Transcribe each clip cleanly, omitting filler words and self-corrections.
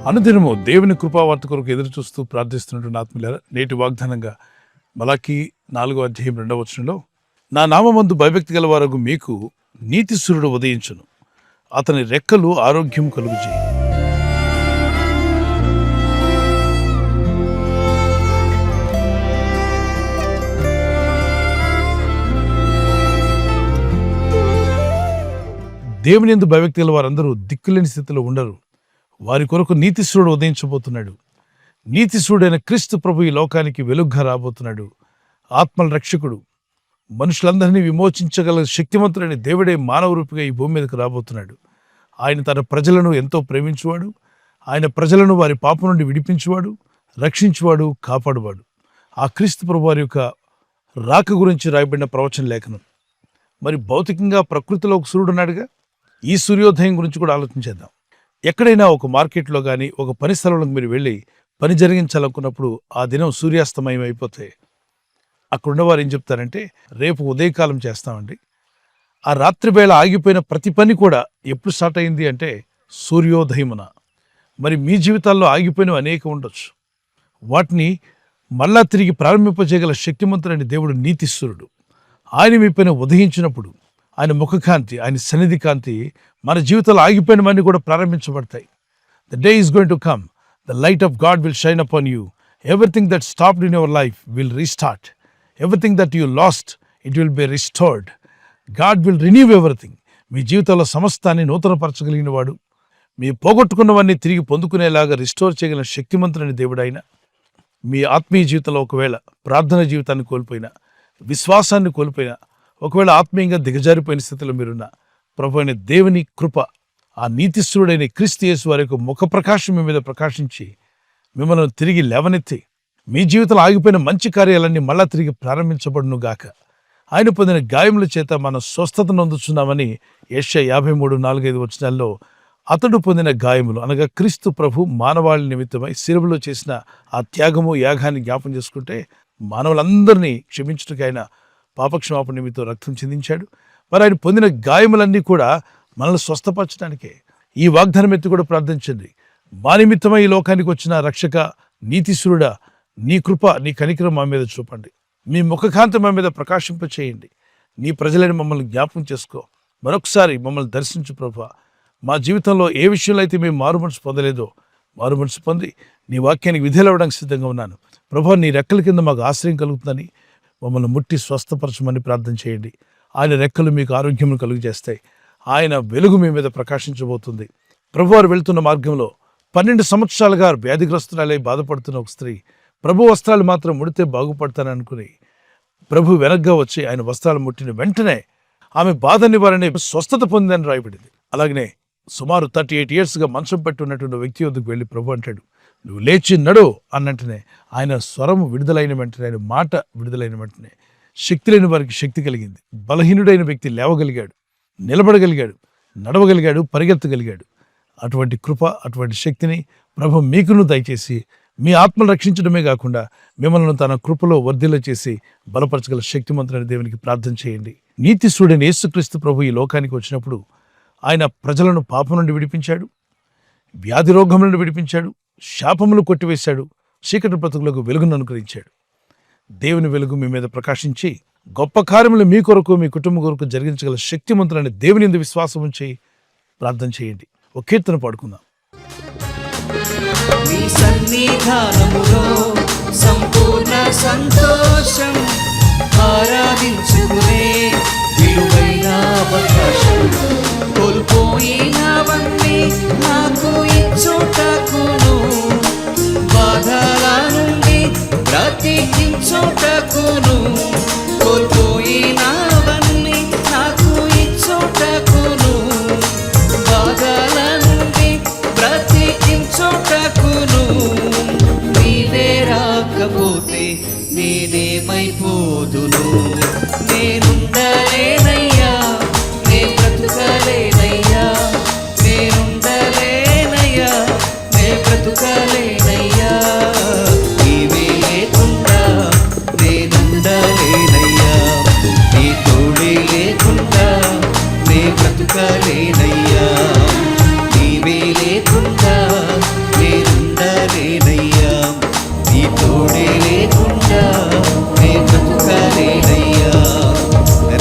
అనుదినము దేవుని కృపావార్త కొరకు ఎదురు చూస్తూ ప్రార్థిస్తున్నటువంటి ఆత్మీయులారా, నేటి వాగ్దానంగా మలాకీ 4:2 నా నామమందు భయభక్తి గల వారగు మీకు నీతి సూర్యుడు ఉదయించును, అతని రెక్కలు ఆరోగ్యం కలుగుచేయి. దేవుని యందు భయభక్తి గల వారందరూ దిక్కులేని స్థితిలో ఉండరు. వారి కొరకు నీతిశూరుడు ఉదయించబోతున్నాడు. నీతిశూరుడైన క్రీస్తు ప్రభు ఈ లోకానికి వెలుగ్గా రాబోతున్నాడు. ఆత్మల రక్షకుడు, మనుషులందరినీ విమోచించగల శక్తివంతుడైన దేవుడే మానవ రూపిగా ఈ భూమి మీదకు రాబోతున్నాడు. ఆయన తన ప్రజలను ఎంతో ప్రేమించువాడు. ఆయన ప్రజలను వారి పాపం నుండి విడిపించువాడు, రక్షించువాడు, కాపాడువాడు. ఆ క్రీస్తు ప్రభు వారి యొక్క రాక గురించి రాయబడిన ప్రవచన లేఖనం. మరి భౌతికంగా ప్రకృతిలో ఒక సూర్యుడు ఉన్నాడుగా, ఈ సూర్యోదయం గురించి కూడా ఆలోచించేద్దాం. ఎక్కడైనా ఒక మార్కెట్లో కానీ ఒక పని స్థలంలోకి మీరు వెళ్ళి పని జరిగించాలనుకున్నప్పుడు ఆ దినం సూర్యాస్తమయం అయిపోతే అక్కడ ఉన్నవారు ఏం చెప్తారంటే, రేపు ఉదయకాలం చేస్తామండి. ఆ రాత్రి వేళ ఆగిపోయిన ప్రతి పని కూడా ఎప్పుడు స్టార్ట్ అయింది అంటే సూర్యోదయమున. మరి మీ జీవితాల్లో ఆగిపోయినవి అనేకం ఉండొచ్చు. వాటిని మళ్ళా తిరిగి ప్రారంభింపజేయగల శక్తిమంతుడైన దేవుడు నీతిశూరుడు. ఆయన మీ పైన ఉదయించినప్పుడు ఆయన ముఖకాంతి, ఆయన సన్నిధి కాంతి మన జీవితంలో ఆగిపోయినవన్నీ కూడా ప్రారంభించబడతాయి. The day is going to come, the light of God will shine upon you. Everything that stopped in your life will restart. Everything that you lost it will be restored. God will renew everything. మీ జీవితంలో సమస్తాన్ని నూతనపరచగలిగిన వాడు, మీ పోగొట్టుకున్నవన్నీ తిరిగి పొందుకునేలాగా restore చేయగలిగిన శక్తిమంతుడైన దేవుడు ఆయన. మీ ఆత్మీయ జీవితంలో ఒకవేళ ప్రార్థన జీవితాన్ని కోల్పోయినా, విశ్వాసాన్ని కోల్పోయినా, ఒకవేళ ఆత్మీయంగా దిగజారిపోయిన స్థితిలో మీరున్న ప్రభు అయిన దేవుని కృప, ఆ నీతిశూరుడైన క్రీస్తు యేసు వారి యొక్క ముఖ ప్రకాశం మీ మీద ప్రకాశించి మిమ్మల్ని తిరిగి లేవనెత్తి మీ జీవితంలో ఆగిపోయిన మంచి కార్యాలన్నీ మళ్ళా తిరిగి ప్రారంభించబడును గాక. ఆయన పొందిన గాయముల చేత మనం స్వస్థతను అందుచున్నామని యెషయా 53:4-5 అతడు పొందిన గాయములు అనగా క్రీస్తు ప్రభు మానవాళి నిమిత్తమై శిలువలో చేసిన ఆ త్యాగము, యాగాన్ని జ్ఞాపం చేసుకుంటే మానవులందరినీ క్షమించుటకు ఆయన పాపక్షమాపణ నిమిత్తం రక్తం చిందించాడు. మరి ఆయన పొందిన గాయములన్నీ కూడా మనల్ని స్వస్థపరచడానికే. ఈ వాగ్దానం ఎత్తి కూడా ప్రార్థించండి. మా నిమిత్తమై ఈ లోకానికి వచ్చిన రక్షక నీతిశూరుడా, నీ కృప, నీ కనికరం మా మీద చూపండి. మీ ముఖకాంతి మా మీద ప్రకాశింపచేయండి. నీ ప్రజలని మమ్మల్ని జ్ఞాపకం చేసుకో. మరొకసారి మమ్మల్ని దర్శించు ప్రభువా. మా జీవితంలో ఏ విషయంలో అయితే మేము మారుమనసు పొందలేదో మారుమనసు పొంది నీ వాక్యానికి విధేయులవ్వడానికి సిద్ధంగా ఉన్నాను. ప్రభువా, నీ రెక్కల కింద మాకు ఆశ్రయం కలుగుతుందని మమ్మల్ని ముట్టి స్వస్థపరచమని ప్రార్థన చేయండి. ఆయన రెక్కలు మీకు ఆరోగ్యం కలుగు చేస్తాయి. ఆయన వెలుగు మీ మీద ప్రకాశించబోతుంది. ప్రభువారు వెళ్తున్న మార్గంలో 12 సంవత్సరాలుగా వ్యాధిగ్రస్తురాలై బాధపడుతున్న ఒక స్త్రీ ప్రభు వస్త్రాలు మాత్రం ముడితే బాగుపడతాననుకుని ప్రభు వెనగ్గా వచ్చి ఆయన వస్త్రాలు ముట్టిన వెంటనే ఆమె బాధ నివారణ స్వస్థత పొందిందని రాయబడింది. అలాగనే సుమారు 38 yearsగా మంచం పెట్టి ఉన్నటువంటి వ్యక్తి వద్దకు వెళ్ళి ప్రభు అంటాడు, నువ్వు లేచి నడు అన్నట్టునే ఆయన స్వరం విడుదలైన వెంటనే, ఆయన మాట విడుదలైన వెంటనే శక్తి లేని వారికి శక్తి కలిగింది. బలహీనుడైన వ్యక్తి లేవగలిగాడు, నిలబడగలిగాడు, నడవగలిగాడు, పరిగెత్తగలిగాడు. అటువంటి కృప, అటువంటి శక్తిని ప్రభు మీకును దయచేసి మీ ఆత్మను రక్షించడమే కాకుండా మిమ్మల్ని తన కృపలో వర్ధిల్ల చేసి బలపరచగల శక్తిమంతుడైన దేవునికి ప్రార్థన చేయండి. నీతిశూరుడైన యేసుక్రీస్తు ప్రభు ఈ లోకానికి వచ్చినప్పుడు ఆయన ప్రజలను పాపం నుండి విడిపించాడు, వ్యాధి రోగం నుండి విడిపించాడు, శాపములు కొట్టివేశాడు, చీకటి బ్రతుకులకు వెలుగును అనుగ్రహించాడు. దేవుని వెలుగు మీ మీద ప్రకాశించి గొప్ప కార్యములు మీ కొరకు, మీ కుటుంబం కొరకు జరిగించగల శక్తిమంతులైన దేవుని యందు విశ్వాసం ఉంచి ప్రార్థన చేయండి. ఒక కీర్తన పాడుకుందాం. మీ సన్నిధానములో సంపూర్ణ సంతోషం, ఆరాధించుకునే విలువైన అవకాశం, కోల్పోయినవన్నీ నాకు ఇచ్చుటకును, బాధల నుండి బ్రతికించుటకును, కోల్పోయినవన్నీ నాకు ఇచ్చుటకును, బాధల నుండి బ్రతికించుటకును, నీవే రాకపోతే నేనేమైపోదును, నేనుండలేనయ్యా, నే బ్రతుకలేనయ్యా, నేనుండలేనయ్యా, నే బ్రతుకలేనయ్యా, నీవే లేకుండా నేనుండ బ్రతుకలేనయ్యా, నీవే లేకుండా నేనుండలేనయ్యా, నీ తోడే లేకుండా నే బ్రతుకలేనయ్యా.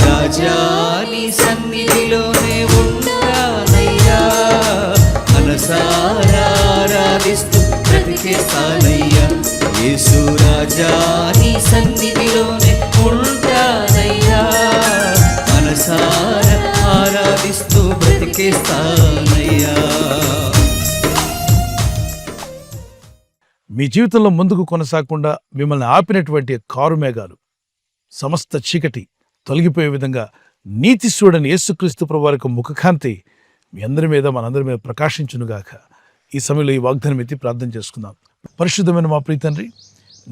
రాజా నీ సన్నిధిలోనే ఉంటానయ్యా, మనసారా ఆరాధిస్తూ బ్రతికేస్తానయ్యా. యేసు రాజా నీ సన్నిధిలోనే ఉంటానయ్యా, మనసారా ఆరాధిస్తూ బ్రతికేస్తానయ్యా. మీ జీవితంలో ముందుకు కొనసాగకుండా మిమ్మల్ని ఆపినటువంటి కారు మేఘాలు, సమస్త చీకటి తొలగిపోయే విధంగా నీతి సూడని యేసుక్రీస్తు ప్రభువారి యొక్క ముఖకాంతి మీ అందరి మీద మనందరి మీద ప్రకాశించునుగాక. ఈ సమయంలో ఈ వాగ్దానం ఎత్తి ప్రార్థన చేసుకుందాం. పరిశుద్ధమైన మా ప్రియ తండ్రి,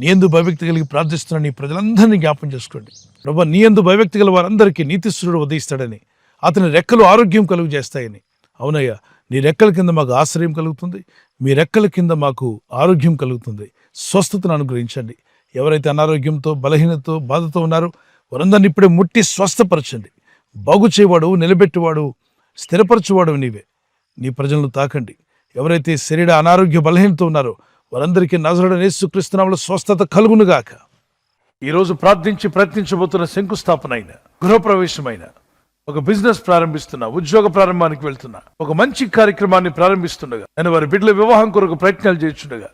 నీ యందు భయభక్తి కలిగి ప్రార్థిస్తున్న నీ ప్రజలందరినీ జ్ఞాపం చేసుకోండి. ప్రభు, నీ యందు భయభక్తి గల వారందరికీ నీతిశ్వరుడు ఉదయిస్తాడని, అతని రెక్కలు ఆరోగ్యం కలుగు చేస్తాయని. అవునయ్యా, నీ రెక్కల కింద మాకు ఆశ్రయం కలుగుతుంది, మీ రెక్కల కింద మాకు ఆరోగ్యం కలుగుతుంది. స్వస్థతను అనుగ్రహించండి. ఎవరైతే అనారోగ్యంతో, బలహీనతో, బాధతో ఉన్నారో వారందరినీ ఇప్పుడే ముట్టి స్వస్థపరచండి. బాగు చేయవాడు, నిలబెట్టువాడు, స్థిరపరచువాడు నీవే. నీ ప్రజలను తాకండి. ఎవరైతే శరీర అనారోగ్య బలహీనతో ఉన్నారో వారందరికీ నజరేయుడైన యేసుక్రీస్తు నామములో స్వస్థత కలుగునుగాక. ఈరోజు ప్రార్థించి ప్రయత్నించబోతున్న శంకుస్థాపన అయిన, గృహప్రవేశమైన, ఒక బిజినెస్ ప్రారంభిస్తున్నా, ఉద్యోగ ప్రారంభానికి వెళ్తున్నా, ఒక మంచి కార్యక్రమాన్ని ప్రారంభిస్తుండగా, నేను వారి బిడ్డల వివాహం కొరకు ప్రయత్నాలు చేస్తుండగా,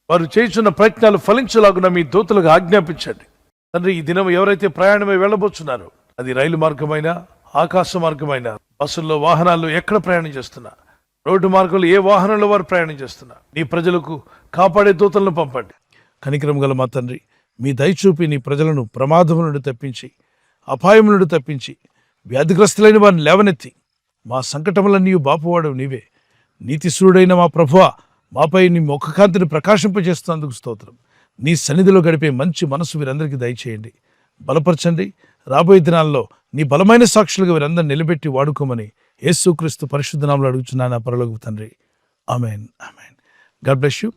వారు చేస్తున్న ప్రయత్నాలు ఫలించలాగున మీ దూతలకు ఆజ్ఞాపించండి. తండ్రి, ఈ దినం ఎవరైతే ప్రయాణమై వెళ్ళబోతున్నారో, అది రైలు మార్గమైనా, ఆకాశ మార్గమైనా, బస్సుల్లో, వాహనాల్లో ఎక్కడ ప్రయాణం చేస్తున్నా, రోడ్డు మార్గంలో ఏ వాహనంలో వారు ప్రయాణం చేస్తున్నా, నీ ప్రజలకు కాపాడే దూతలను పంపండి. కనికరం గల మా తండ్రి, మీ దయచూపి నీ ప్రజలను ప్రమాదం నుండి తప్పించి, అపాయం నుండి తప్పించి, వ్యాధిగ్రస్తులైన వారిని లేవనెత్తి, మా సంకటములన్నీ బాపువాడు నీవే. నీతిశూరుడైన మా ప్రభువా, మాపై నీ ముఖకాంతిని ప్రకాశింపజేస్తున్నందుకు స్తోత్రం. నీ సన్నిధిలో గడిపే మంచి మనసు వీరందరికీ దయచేయండి, బలపరచండి. రాబోయే దినాల్లో నీ బలమైన సాక్షులుగా వీరందరిని నిలబెట్టి వాడుకోమని యేసుక్రీస్తు పరిశుద్ధ నామములో అడుగుచున్నాను నా పరలోకపు తండ్రి. ఆమేన్, ఆమేన్. God bless you.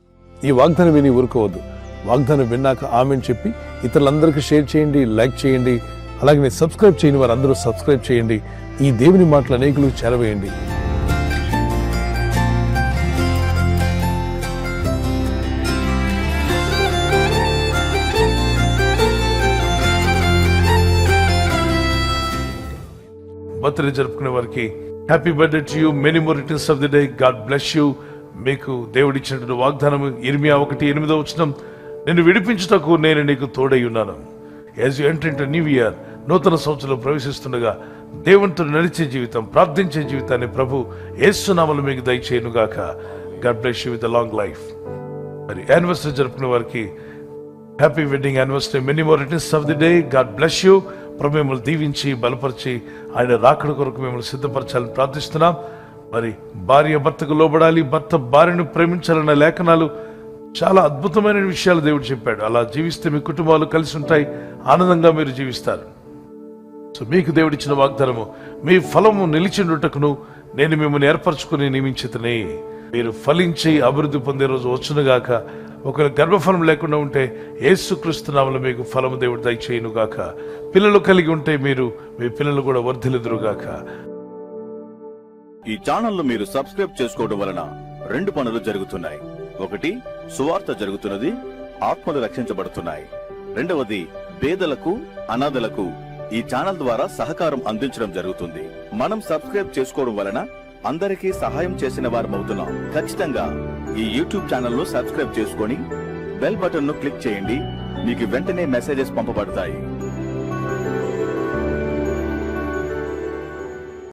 ఈ వాగ్దానం విని ఊరుకోవద్దు. వాగ్దానం విన్నాక ఆమేన్ చెప్పి ఇతరులందరికీ షేర్ చేయండి, లైక్ చేయండి. అలాగే సబ్స్క్రైబ్ చేయని వారందరూ సబ్స్క్రైబ్ చేయండి. ఈ దేవుని మాటలు అనేకులకు చేరవేయండి. బర్త్డే జరుపుకునే వారికి happy birthday to you, many more returns of the day. God bless you. మీకు దేవుడిచ్చినటువంటి వాగ్దానం ఇర్మియా 1:8 నిన్ను విడిపించుటకు నేను నీకు తోడై ఉన్నాను. As you enter into new year, నూతన సంవత్సరంలో ప్రవేశిస్తుండగా దేవునితో నడిచే జీవితం, ప్రార్థించే జీవితాన్ని ప్రభు యేసు నామములో మీకు దయచేయునుగాక. God bless you with a long life. మరి యానివర్సరీ జరుపుకునే వారికి happy wedding anniversary, many more returns of the day. God bless you. ప్రభు మిమ్మల్ని దీవించి బలపరిచి ఆయన రాకడ కొరకు మిమ్మల్ని సిద్ధపరచాలని ప్రార్థిస్తున్నాం. మరి భార్య భర్తకు లోబడాలి, భర్త భార్యను ప్రేమించాలన్న లేఖనాలు చాలా అద్భుతమైన విషయాలు దేవుడు చెప్పాడు. అలా జీవిస్తే మీ కుటుంబాలు కలిసి ఉంటాయి, ఆనందంగా మీరు జీవిస్తారు. సో మీకు దేవుడిచ్చిన వాగ్దానము, మీ ఫలము నిలిచిండుటకును నేను మిమ్మల్ని ఏర్పరచుకుని నియమించితనే. మీరు ఫలించి అభివృద్ధి పొందే రోజు వచ్చునుగాక. ఒకవేళ గర్భఫలం లేకుండా ఉంటే యేసుక్రీస్తు నామములో మీకు ఫలము దేవుడు దయచేయునుగాక. పిల్లలు కలిగి ఉంటే మీరు మీ పిల్లలు కూడా వర్ధిల్లుదురుగాక. ఈ ఛానల్ మీరు సబ్స్క్రైబ్ చేసుకోవడం వలన 2 పనులు జరుగుతున్నాయి. ఒకటి, సువార్త జరుగుతున్నది, ఆత్మలు రక్షించబడుతున్నాయి. రెండవది, పేదలకు, అనాథలకు ఈ ఛానల్ ద్వారా సహకారం అందించడం జరుగుతుంది. మనం సబ్స్క్రైబ్ చేసుకోవడం వలన అందరికీ సహాయం చేసిన వారమవుతున్నాం. ఖచ్చితంగా ఈ యూట్యూబ్ ఛానల్ ను సబ్స్క్రైబ్ చేసుకొని బెల్ బటన్ ను క్లిక్ చేయండి. మీకు వెంటనే మెసేజెస్ పంపబడతాయి.